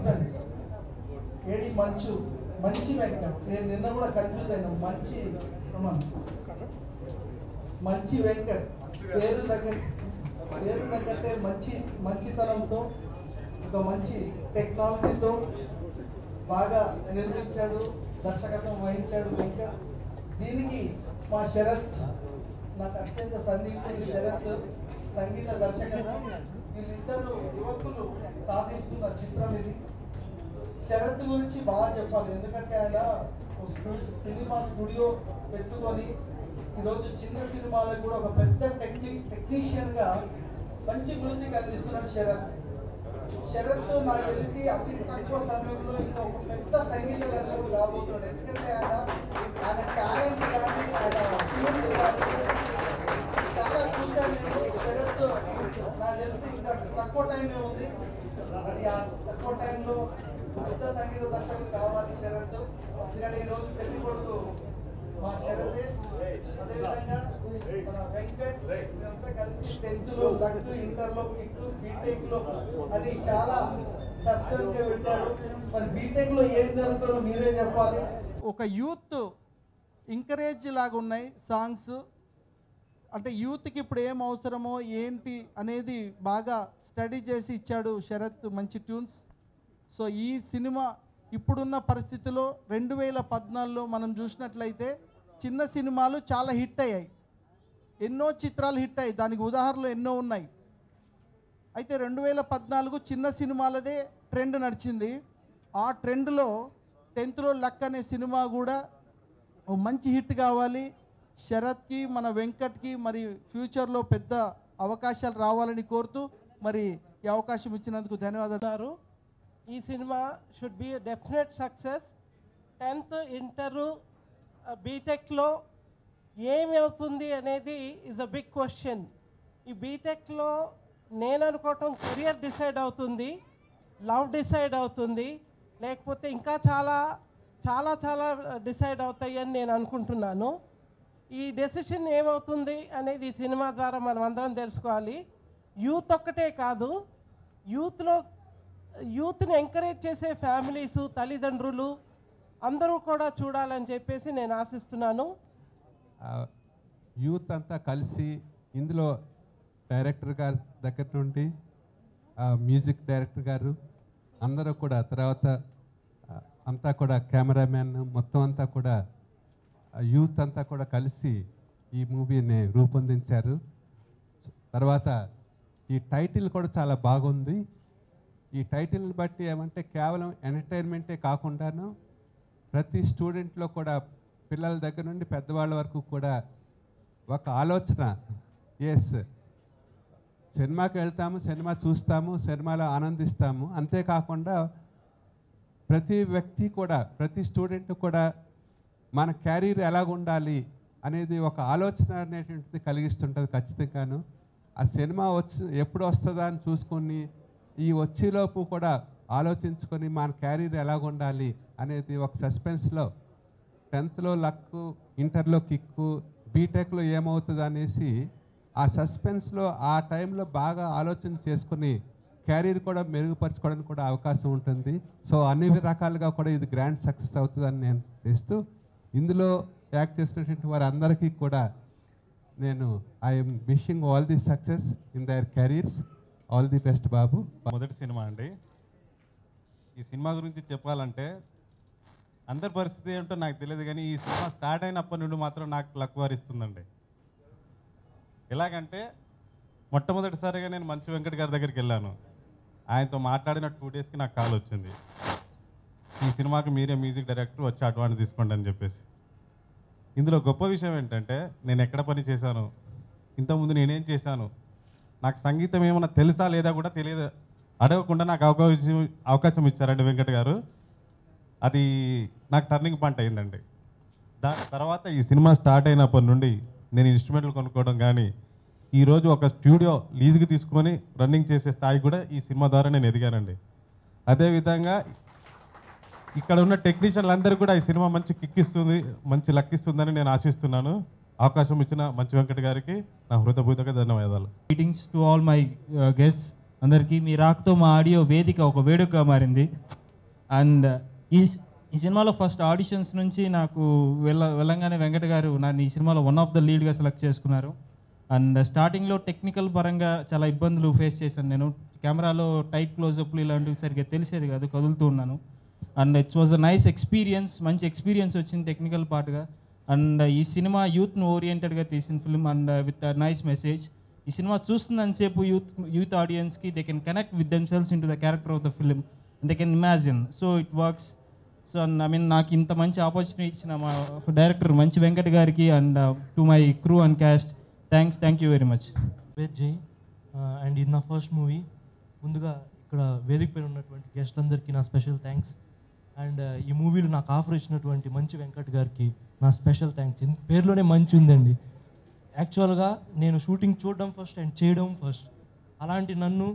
Suspense AD మంచు మంచి వెంకట్. నేను నిన్న కూడా కన్ఫ్యూజ్ అయినా. మంచి వెంకట్ పేరు తగ్గట్టే మంచితనంతో ఒక మంచి టెక్నాలజీతో బాగా నిర్మించాడు, దర్శకత్వం వహించాడు వెంకట్. దీనికి మా శరత్, నాకు అత్యంత సన్నిహితుడు శరత్, సంగీత దర్శకత్వం. వీళ్ళిద్దరు యువకులు సాధిస్తున్న చిత్రం ఇది. శరత్ గురించి బాగా చెప్పాలి, ఎందుకంటే ఆయన సినిమా స్టూడియో పెట్టుకొని ఈరోజు చిన్న సినిమాలకు కూడా ఒక పెద్ద టెక్నీషియన్గా మంచి మ్యూజిక్ అందిస్తున్నాడు శరత్. శరత్ నాకు తెలిసి అతి తక్కువ సమయంలో ఇంకా ఒక పెద్ద సంగీత దర్శకుడు కాబోతున్నాడు. ఎందుకంటే ఆయన టాలెంట్ కానీ ఆయన ట్యూన్స్ కానీ చాలా చూశాను నేను. శరత్ నాకు తెలిసి ఇంకా తక్కువ టైమే ఉంది. అది ఆ తక్కువ టైంలో పెద్ద సంగీత దర్శకుడు కావాలి శరత్. ఎందుకంటే ఈరోజు పెళ్లి కొడుతూ మా శరతే. అదేవిధంగా మన వెంకట్ ఇదంతా కలిసి 10th లో లక్, ఇంటర్లో కిక్, బీటెక్ లో అని చాలా సస్పెన్స్ గా పెట్టారు. మరి బీటెక్ లో ఏం జరుగుతుందో మీరే చెప్పాలి. ఒక యూత్ ఎంకరేజ్ లాగా ఉన్నాయి సాంగ్స్. అంటే యూత్కి ఇప్పుడు ఏం అవసరమో ఏంటి అనేది బాగా స్టడీ చేసి ఇచ్చాడు శరత్, మంచి ట్యూన్స్. సో ఈ సినిమా ఇప్పుడున్న పరిస్థితిలో 2014లో మనం చూసినట్లయితే చిన్న సినిమాలు చాలా హిట్ అయ్యాయి, ఎన్నో చిత్రాలు హిట్ అయ్యాయి, దానికి ఉదాహరణలు ఎన్నో ఉన్నాయి. అయితే 2014 చిన్న సినిమాలదే ట్రెండ్ నడిచింది. ఆ ట్రెండ్లో 10th లక్ అనే సినిమా కూడా మంచి హిట్ కావాలి. శరత్కి, మన వెంకట్కి మరి ఫ్యూచర్లో పెద్ద అవకాశాలు రావాలని కోరుతూ మరి ఈ అవకాశం ఇచ్చినందుకు ధన్యవాదాలు. ఈ cinema should be definite success. 10th inter బీటెక్లో ఏమవుతుంది అనేది ఈజ్ అ బిగ్ క్వశ్చన్. ఈ బీటెక్లో నేను అనుకోవటం కెరియర్ డిసైడ్ అవుతుంది, లవ్ డిసైడ్ అవుతుంది, లేకపోతే ఇంకా చాలా చాలా చాలా డిసైడ్ అవుతాయి అని నేను అనుకుంటున్నాను. ఈ డెసిషన్ ఏమవుతుంది అనేది ఈ సినిమా ద్వారా మనం అందరం తెలుసుకోవాలి. యూత్ ఒక్కటే కాదు, యూత్ని ఎంకరేజ్ చేసే ఫ్యామిలీసు, తల్లిదండ్రులు అందరూ కూడా చూడాలని చెప్పేసి నేను ఆశిస్తున్నాను. యూత్ అంతా కలిసి ఇందులో డైరెక్టర్ గారి దగ్గర నుండి మ్యూజిక్ డైరెక్టర్ గారు అందరూ కూడా, తర్వాత అంతా కూడా కెమెరామెన్ మొత్తం అంతా కూడా యూత్ అంతా కూడా కలిసి ఈ మూవీని రూపొందించారు. తర్వాత ఈ టైటిల్ కూడా చాలా బాగుంది. ఈ టైటిల్ని బట్టి ఏమంటే కేవలం ఎంటర్టైన్మెంటే కాకుండాను ప్రతి స్టూడెంట్లో కూడా, పిల్లల దగ్గర నుండి పెద్దవాళ్ళ వరకు కూడా ఒక ఆలోచన, ఎస్ సినిమాకి వెళ్తాము, సినిమా చూస్తాము, సినిమాలో ఆనందిస్తాము, అంతేకాకుండా ప్రతి వ్యక్తి కూడా, ప్రతి స్టూడెంట్ కూడా మన క్యారీర్ ఎలాగుండాలి అనేది ఒక ఆలోచన అనేటువంటిది కలిగిస్తుంటుంది ఖచ్చితంగాను. ఆ సినిమా ఎప్పుడు వస్తుందా అని చూసుకొని ఈ వచ్చేలోపు కూడా ఆలోచించుకొని మన క్యారీర్ ఎలాగుండాలి అనేది ఒక సస్పెన్స్లో 10th లక్, ఇంటర్లో కిక్కు, బీటెక్లో ఏమవుతుంది అనేసి ఆ సస్పెన్స్లో ఆ టైంలో బాగా ఆలోచన చేసుకుని క్యారీర్ కూడా మెరుగుపరచుకోవడానికి కూడా అవకాశం ఉంటుంది. సో అన్ని రకాలుగా కూడా ఇది గ్రాండ్ సక్సెస్ అవుతుందని నేను చేస్తూ, ఇందులో యాక్ట్ చేసినటువంటి వారందరికీ కూడా నేను I'm wishing all the success in their careers. All the best బాబు. మొదటి సినిమా అండి. ఈ సినిమా గురించి చెప్పాలంటే అందరి పరిస్థితి ఏంటో నాకు తెలియదు, కానీ ఈ సినిమా స్టార్ట్ అయినప్పటి నుండి మాత్రం నాకు లక్ వారిస్తుందండి. ఎలాగంటే మొట్టమొదటిసారిగా నేను మంచు వెంకట్ గారి దగ్గరికి వెళ్ళాను. ఆయనతో మాట్లాడిన 2 డేస్కి నాకు కాల్ వచ్చింది, ఈ సినిమాకి మీరే మ్యూజిక్ డైరెక్టర్, వచ్చి అడ్వాన్స్ తీసుకోండి అని చెప్పేసి. ఇందులో గొప్ప విషయం ఏంటంటే నేను ఎక్కడ పని చేశాను, ఇంతకుముందు నేనేం చేశాను, నాకు సంగీతం ఏమన్నా తెలుసా లేదా కూడా తెలియదు, అడగకుండా నాకు అవకాశం ఇచ్చారండి వెంకట్ గారు. అది నాకు టర్నింగ్ పాయింట్ అయిందండి. దాని తర్వాత ఈ సినిమా స్టార్ట్ అయినప్పటి నుండి నేను ఇన్స్ట్రుమెంట్లు కొనుక్కోవడం కానీ, ఈరోజు ఒక స్టూడియో లీజుకి తీసుకొని రన్నింగ్ చేసే స్థాయి కూడా ఈ సినిమా ద్వారా నేను ఎదిగానండి. అదేవిధంగా ఇక్కడ ఉన్న టెక్నీషియన్లు అందరూ కూడా ఈ సినిమా మంచి కిక్ ఇస్తుంది, మంచి లక్ ఇస్తుందని నేను ఆశిస్తున్నాను. అవకాశం ఇచ్చిన మంచు వెంకట్ గారికి నా హృదయపూర్వక ధన్యవాదాలు. Greetings to all my guests అందరికీ. మీ రాకతో మా ఆడియో వేదిక ఒక వేడుకగా మారింది. అండ్ ఈ సినిమాలో ఫస్ట్ ఆడిషన్స్ నుంచి నాకు వెళ్ళంగానే వెంకట్ గారు నన్ను ఈ సినిమాలో వన్ ఆఫ్ ద లీడ్గా సెలెక్ట్ చేసుకున్నారు. అండ్ స్టార్టింగ్లో టెక్నికల్ పరంగా చాలా ఇబ్బందులు ఫేస్ చేశాను. నేను కెమెరాలో టైట్ క్లోజప్లు ఇలాంటివి సరిగ్గా తెలిసేది కాదు, కదులుతూ ఉన్నాను. And it's was a nice experience, మంచి ఎక్స్పీరియన్స్ వచ్చింది టెక్నికల్ పార్ట్గా. అండ్ ఈ సినిమా యూత్ను ఓరియంటెడ్గా తీసిన film and with a nice message. ఈ సినిమా చూస్తున్నంతసేపు యూత్ ఆడియన్స్కి they can connect with themselves in to the character of the film, they can imagine. So it works. So I mean నాకు ఇంత మంచి opportunity ఇచ్చిన మా director మంచి వెంకట్ గారికి and to my crew and caste thank you very much. జై and ఇది నా ఫస్ట్ మూవీ. ముందుగా ఇక్కడ వేదిక పైన ఉన్నటువంటి గెస్ట్లందరికీ నా స్పెషల్ థ్యాంక్స్. అండ్ ఈ మూవీలో నాకు ఆఫర్ ఇచ్చినటువంటి మంచి వెంకట్ గారికి నా స్పెషల్ థ్యాంక్స్. పేరులోనే మంచి ఉందండి. యాక్చువల్గా నేను షూటింగ్ చూడడం ఫస్ట్ అండ్ చేయడం ఫస్ట్. అలాంటి నన్ను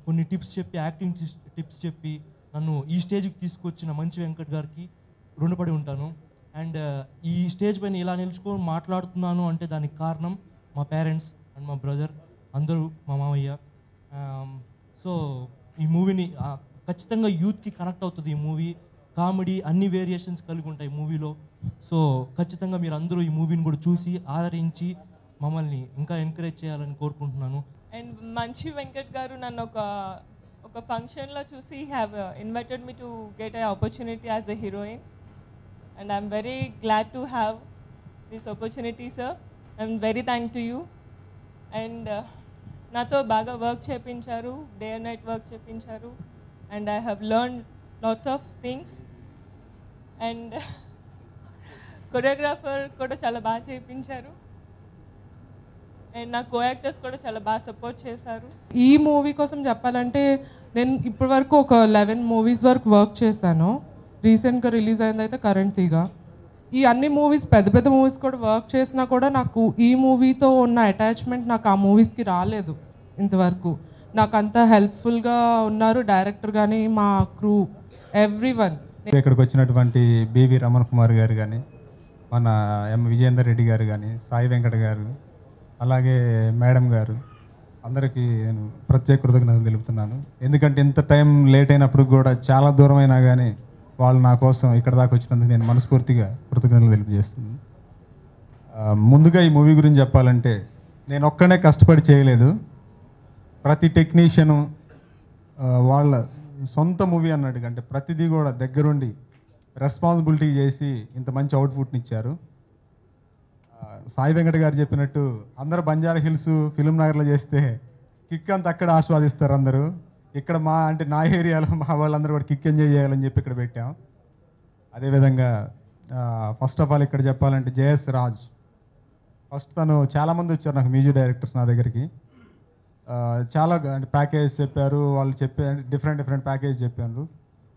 కొన్ని టిప్స్ చెప్పి, యాక్టింగ్ టిప్స్ చెప్పి నన్ను ఈ స్టేజ్కి తీసుకొచ్చిన మంచి వెంకట్ గారికి రుణపడి ఉంటాను. అండ్ ఈ స్టేజ్ పైన ఇలా నిలుచుకొని మాట్లాడుతున్నాను అంటే దానికి కారణం మా పేరెంట్స్ అండ్ మా బ్రదర్, అందరూ, మా మామయ్య. సో ఈ మూవీని ఖచ్చితంగా యూత్కి కనెక్ట్ అవుతుంది. ఈ మూవీ కామెడీ అన్ని వేరియేషన్స్ కలిగి ఉంటాయి మూవీలో. సో ఖచ్చితంగా మీరు అందరూ ఈ మూవీని కూడా చూసి ఆదరించి మమ్మల్ని ఇంకా ఎంకరేజ్ చేయాలని కోరుకుంటున్నాను. అండ్ మంచి వెంకట్ గారు నన్ను ఒక ఫంక్షన్లో చూసి have invited me to get a opportunity as a heroine. And I'm very glad to have this opportunity sir. I'm very thank to you. And నాతో బాగా వర్క్ చేయించారు, డే అండ్ నైట్ వర్క్ చేయించారు. And I have learned lots of things. And choreographer కూడా చాలా బాగా చేయించారు. And నా co actors కూడా చాలా బాగా సపోర్ట్ చేశారు. ఈ మూవీ కోసం చెప్పాలంటే నేను ఇప్పటి వరకు ఒక 11 మూవీస్ వరకు వర్క్ చేశాను. రీసెంట్గా రిలీజ్ అయింది అయితే కరెంట్ తీగ. ఈ అన్ని మూవీస్ పెద్ద పెద్ద మూవీస్ కూడా వర్క్ చేసినా కూడా నాకు ఈ మూవీతో ఉన్న అటాచ్మెంట్ నాకు ఆ మూవీస్కి రాలేదు ఇంతవరకు. నాకు అంత హెల్ప్ఫుల్గా ఉన్నారు డైరెక్టర్ కానీ, మా క్రూ, ఎవ్రీవన్. ఇక్కడికి వచ్చినటువంటి బివి రమణ కుమార్ గారు కానీ, మన ఎం విజయేందర్ రెడ్డి గారు కానీ, సాయి వెంకట గారు, అలాగే మేడం గారు, అందరికీ నేను ప్రత్యేక కృతజ్ఞతలు తెలుపుతున్నాను. ఎందుకంటే ఇంత టైం లేట్ అయినప్పుడు కూడా చాలా దూరం అయినా కానీ వాళ్ళు నా కోసం ఇక్కడ దాకా వచ్చినందుకు నేను మనస్ఫూర్తిగా కృతజ్ఞతలు తెలియజేస్తున్నాను. ముందుగా ఈ మూవీ గురించి చెప్పాలంటే నేను ఒక్కనే కష్టపడి చేయలేదు. ప్రతి టెక్నీషియను వాళ్ళ సొంత మూవీ అన్నట్టుగా, అంటే ప్రతిదీ కూడా దగ్గరుండి రెస్పాన్సిబిలిటీ చేసి ఇంత మంచి అవుట్పుట్ని ఇచ్చారు. సాయి వెంకట గారు చెప్పినట్టు అందరూ బంజారా హిల్స్, ఫిలిం నగర్లో చేస్తే కిక్ అంతా అక్కడ ఆస్వాదిస్తారు అందరూ. ఇక్కడ నా ఏరియాలో మా వాళ్ళందరూ కూడా కిక్ ఎంజాయ్ చేయాలని చెప్పి ఇక్కడ పెట్టాం. అదేవిధంగా ఫస్ట్ ఆఫ్ ఆల్ ఇక్కడ చెప్పాలంటే జేఎస్ రాజ్, ఫస్ట్ తను చాలామంది వచ్చారు నాకు మ్యూజిక్ డైరెక్టర్స్ నా దగ్గరికి. చాలా ప్యాకేజ్ చెప్పారు, వాళ్ళు డిఫరెంట్ ప్యాకేజ్ చెప్పారు.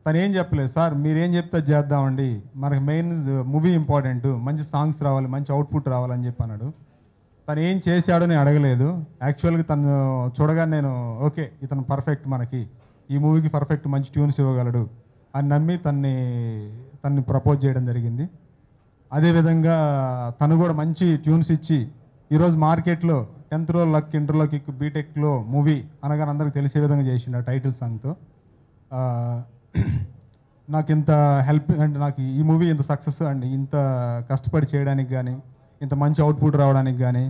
తను ఏం చెప్పలేదు, సార్ మీరు ఏం చెప్తే చేద్దామండి, మనకు మెయిన్ మూవీ ఇంపార్టెంట్, మంచి సాంగ్స్ రావాలి, మంచి అవుట్పుట్ రావాలని చెప్పి అన్నాడు. తను ఏం చేశాడో నేను అడగలేదు. యాక్చువల్గా తను చూడగానే నేను ఓకే ఇతను పర్ఫెక్ట్, మనకి ఈ మూవీకి పర్ఫెక్ట్ మంచి ట్యూన్స్ ఇవ్వగలడు అని నమ్మి తన్ని ప్రపోజ్ చేయడం జరిగింది. అదేవిధంగా తను కూడా మంచి ట్యూన్స్ ఇచ్చి ఈరోజు మార్కెట్లో 10th లో లక్, ఇంటర్లో కిక్, బీటెక్లో మూవీ అనగానే అందరికి తెలిసే విధంగా చేసిండు ఆ టైటిల్ సాంగ్తో. నాకు ఇంత హెల్ప్, అంటే నాకు ఈ మూవీ ఇంత సక్సెస్ అండ్ ఇంత కష్టపడి చేయడానికి కానీ, ఇంత మంచి అవుట్పుట్ రావడానికి కానీ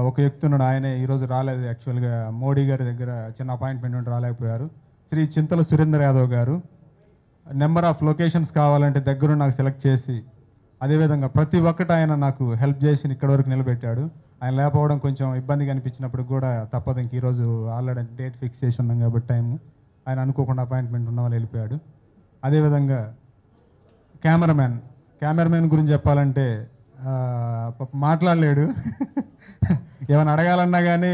ఒక వ్యక్తి ఉన్నాడు. ఆయనే ఈరోజు రాలేదు, యాక్చువల్గా మోడీ గారి దగ్గర చిన్న అపాయింట్మెంట్ ఉండి రాలేకపోయారు. శ్రీ చింతల సురేందర్ యాదవ్ గారు నెంబర్ ఆఫ్ లొకేషన్స్ కావాలంటే దగ్గర నాకు సెలెక్ట్ చేసి, అదేవిధంగా ప్రతి ఒక్కటి ఆయన నాకు హెల్ప్ చేసి ఇక్కడ వరకు నిలబెట్టాడు. ఆయన లేకపోవడం కొంచెం ఇబ్బందిగా అనిపించినప్పుడు కూడా తప్పదు, ఇంక ఈరోజు ఆల్రెడీ డేట్ ఫిక్స్ చేసి ఉన్నాం కాబట్టి టైము, ఆయన అనుకోకుండా అపాయింట్మెంట్ ఉన్న వాళ్ళు వెళ్ళిపోయాడు. అదేవిధంగా కెమెరామ్యాన్ గురించి చెప్పాలంటే మాట్లాడలేడు. ఏమైనా అడగాలన్నా కానీ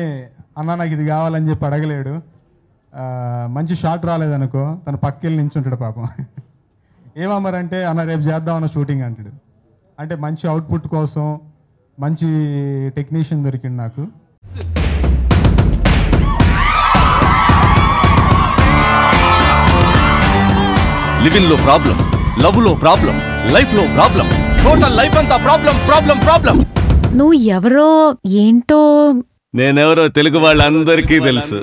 అన్న నాకు ఇది కావాలని చెప్పి అడగలేడు. మంచి షాట్ రాలేదనుకో తను పక్కెళ్ళి నించుంటాడు పాపం. ఏమమ్మారంటే అన్న రేపు చేద్దామన్న షూటింగ్ అంటాడు. అంటే మంచి అవుట్పుట్ కోసం మంచి టెక్నీషియన్ దొరికింది నాకు. లివింగ్ లో ప్రాబ్లం, లవ్ లో ప్రాబ్లం, లైఫ్ లో ప్రాబ్లం, టోటల్ లైఫ్ అంతా ప్రాబ్లం. నువ్వు ఎవరో ఏంటో నేనెవరో తెలుగు వాళ్ళందరికీ తెలుసు.